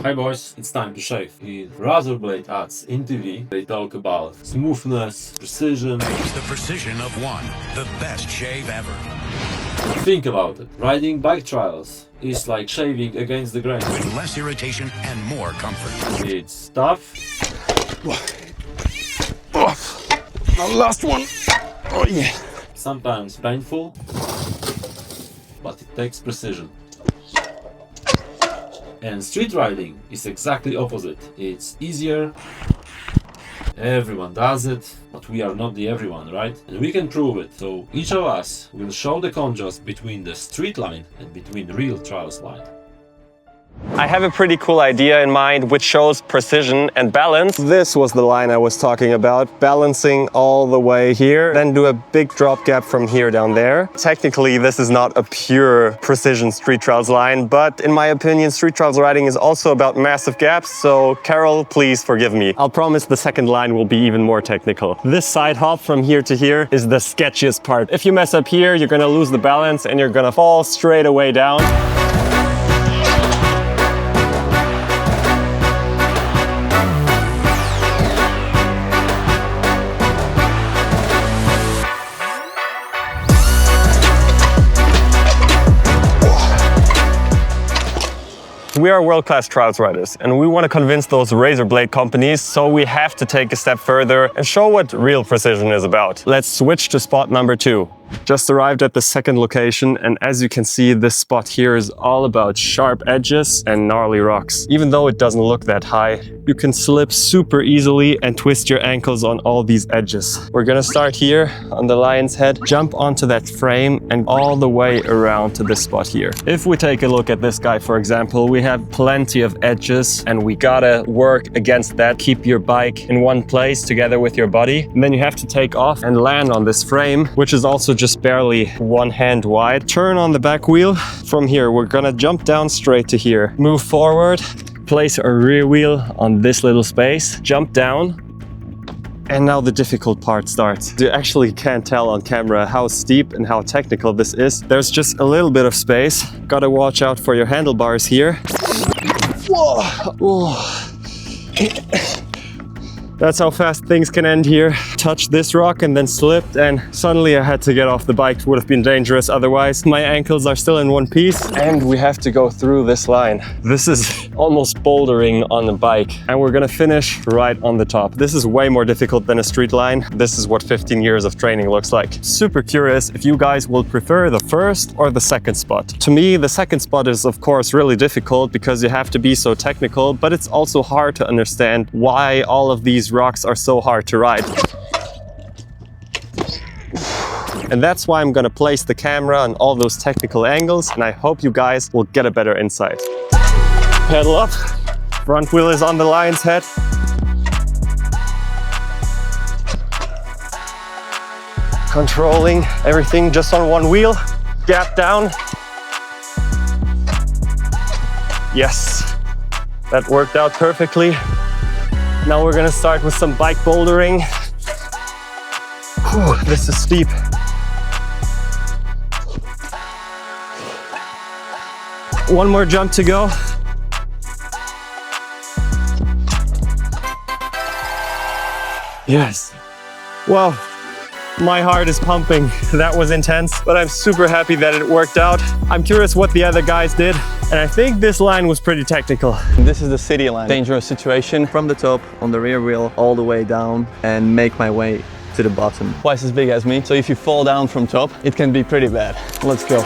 Hey boys, it's time to shave. In razor blade ads in TV, they talk about smoothness, precision. The precision of one, the best shave ever. Think about it. Riding bike trials is like shaving against the grain. With less irritation and more comfort. It's tough. The last one. Oh yeah. Sometimes painful, but it takes precision. And street riding is exactly opposite. It's easier. Everyone does it, but we are not the everyone, right? And we can prove it. So each of us will show the contrast between the street line and between the real trials line. I have a pretty cool idea in mind which shows precision and balance. This was the line I was talking about, balancing all the way here, then do a big drop gap from here down there. Technically, this is not a pure precision street trials line, but in my opinion, street trials riding is also about massive gaps, so Karol, please forgive me. I'll promise the second line will be even more technical. This side hop from here to here is the sketchiest part. If you mess up here, you're gonna lose the balance and you're gonna fall straight away down. We are world-class trials riders and we want to convince those razor blade companies, so we have to take a step further and show what real precision is about. Let's switch to spot number 2. Just arrived at the second location, and as you can see, this spot here is all about sharp edges and gnarly rocks. Even though it doesn't look that high, you can slip super easily and twist your ankles on all these edges. We're gonna start here on the lion's head, jump onto that frame and all the way around to this spot here. If we take a look at this guy, for example, we have plenty of edges and we gotta work against that. Keep your bike in one place together with your body. And then you have to take off and land on this frame, which is also just barely one hand wide. Turn on the back wheel. From here, we're gonna jump down straight to here. Move forward, place our rear wheel on this little space, jump down. And now the difficult part starts. You actually can't tell on camera how steep and how technical this is. There's just a little bit of space. Gotta watch out for your handlebars here. Whoa! Whoa. That's how fast things can end here. Touched this rock and then slipped, and suddenly I had to get off the bike. It would have been dangerous otherwise. My ankles are still in one piece and we have to go through this line. This is almost bouldering on the bike, and we're gonna finish right on the top. This is way more difficult than a street line. This is what 15 years of training looks like. Super curious if you guys will prefer the first or the second spot. To me, the second spot is of course really difficult because you have to be so technical, but it's also hard to understand why all of these rocks are so hard to ride. And that's why I'm gonna place the camera on all those technical angles, and I hope you guys will get a better insight. Pedal up, front wheel is on the lion's head. Controlling everything just on one wheel, gap down. Yes, that worked out perfectly. Now we're gonna start with some bike bouldering. Whew, this is steep. One more jump to go. Yes. Wow, my heart is pumping. That was intense, but I'm super happy that it worked out. I'm curious what the other guys did, and I think this line was pretty technical. This is the city line. Dangerous situation. From the top on the rear wheel all the way down and make my way to the bottom. Twice as big as me. So if you fall down from top, it can be pretty bad. Let's go.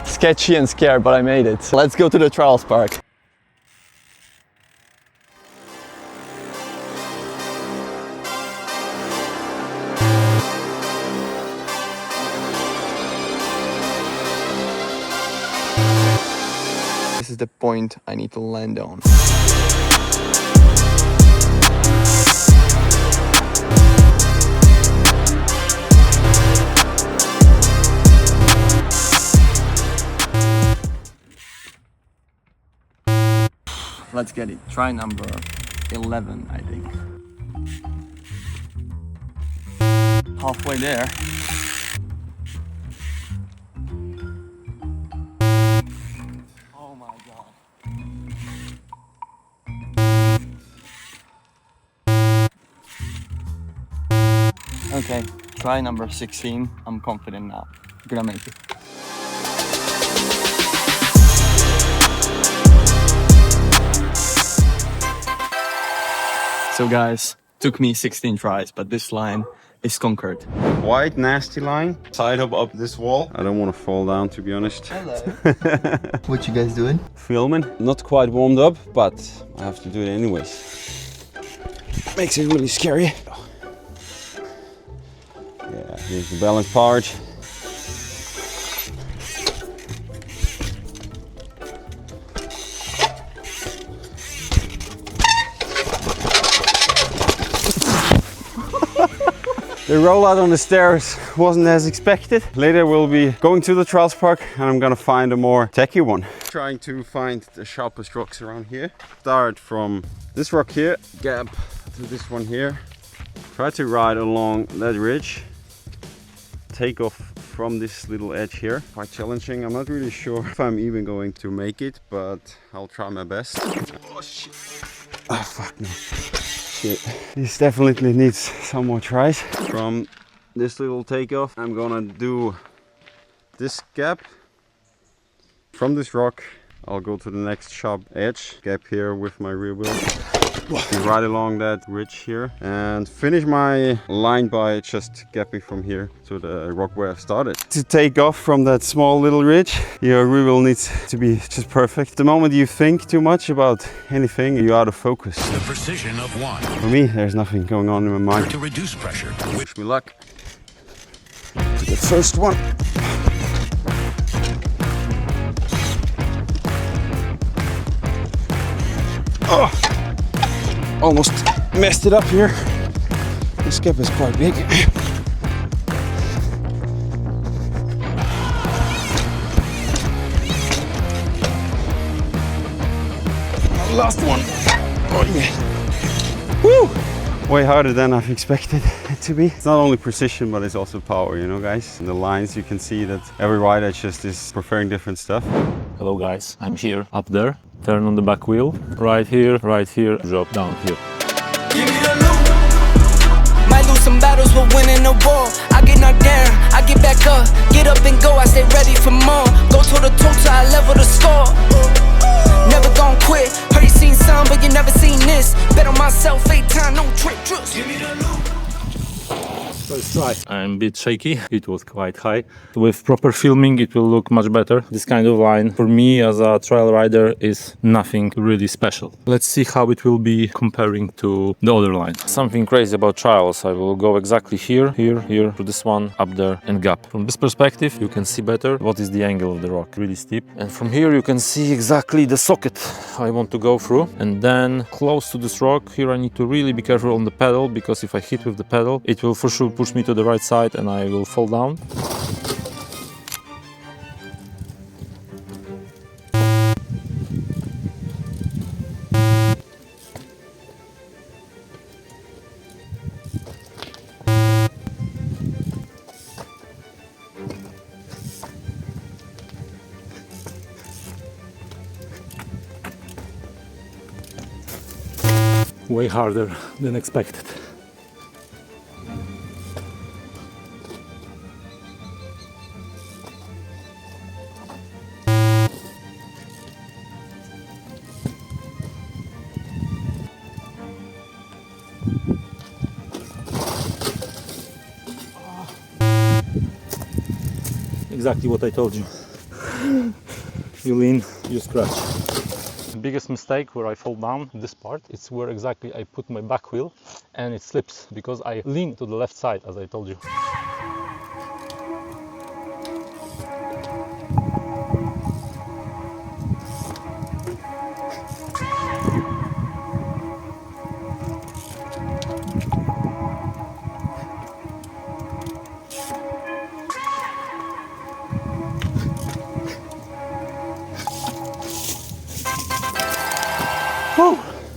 Sketchy and scared, but I made it. Let's go to the trials park. This is the point I need to land on. Let's get it. Try number 11, I think. Halfway there. Oh my god. Okay, try number 16. I'm confident now. I'm gonna make it. So guys, took me 16 tries, but this line is conquered. White nasty line, side up this wall. I don't want to fall down, to be honest. Hello. What you guys doing? Filming. Not quite warmed up, but I have to do it anyways. Makes it really scary. Yeah, here's the balance part. The rollout on the stairs wasn't as expected. Later we'll be going to the trials park and I'm gonna find a more techie one. Trying to find the sharpest rocks around here. Start from this rock here, gap to this one here. Try to ride along that ridge. Take off from this little edge here. Quite challenging. I'm not really sure if I'm even going to make it, but I'll try my best. Oh shit. Oh fuck no. Shit. This definitely needs some more tries. From this little takeoff, I'm gonna do this gap. From this rock, I'll go to the next sharp edge, gap here with my rear wheel. Right along that ridge here and finish my line by just gapping from here to the rock where I started. To take off from that small little ridge, your rear wheel needs to be just perfect. The moment you think too much about anything, you're out of focus. The precision of one. For me, there's nothing going on in my mind. To reduce pressure. Wish me luck. The first one. Oh! Almost messed it up here. This gap is quite big. Last one. Oh yeah. Woo! Way harder than I've expected it to be. It's not only precision, but it's also power, you know, guys. In the lines, you can see that every rider just is preferring different stuff. Hello guys, I'm here, up there. Turn on the back wheel, right here, drop down here. Give me the loot. Might lose some battles, but winning the war. I get knocked down, I get back up, get up and go. I stay ready for more. Go toe to toe till I level the score. Never gon' quit. Heard you seen some, but you never seen this. Bet on myself 8 times, no trick. Trust. Give me the loot. First try. I'm a bit shaky, it was quite high. With proper filming it will look much better. This kind of line for me as a trial rider is nothing really special. Let's see how it will be comparing to the other line. Something crazy about trials. I will go exactly here, here, to this one, up there and gap. From this perspective you can see better what is the angle of the rock, really steep. And from here you can see exactly the socket I want to go through. And then close to this rock, here I need to really be careful on the pedal, because if I hit with the pedal it will for sure push me to the right side and I will fall down. Way harder than expected. Exactly what I told you. You lean, you scratch. The biggest mistake where I fall down, this part, it's where exactly I put my back wheel and it slips because I lean to the left side, as I told you.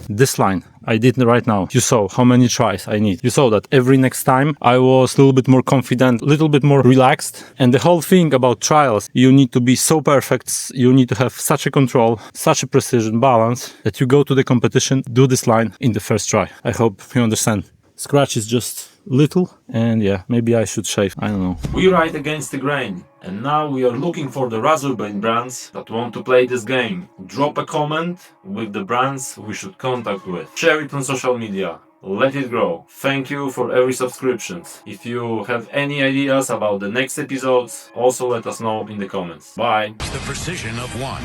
This line I did right now, you saw how many tries I need. You saw that every next time I was a little bit more confident, a little bit more relaxed. And the whole thing about trials, you need to be so perfect, you need to have such a control, such a precision, balance, that you go to the competition, do this line in the first try. I hope you understand. Scratch is just little, and yeah, maybe I should shave, I don't know. We ride against the grain, and now we are looking for the Razorblade brands that want to play this game. Drop a comment with the brands we should contact with. Share it on social media. Let it grow. Thank you for every subscription. If you have any ideas about the next episodes, also let us know in the comments. Bye. The precision of one.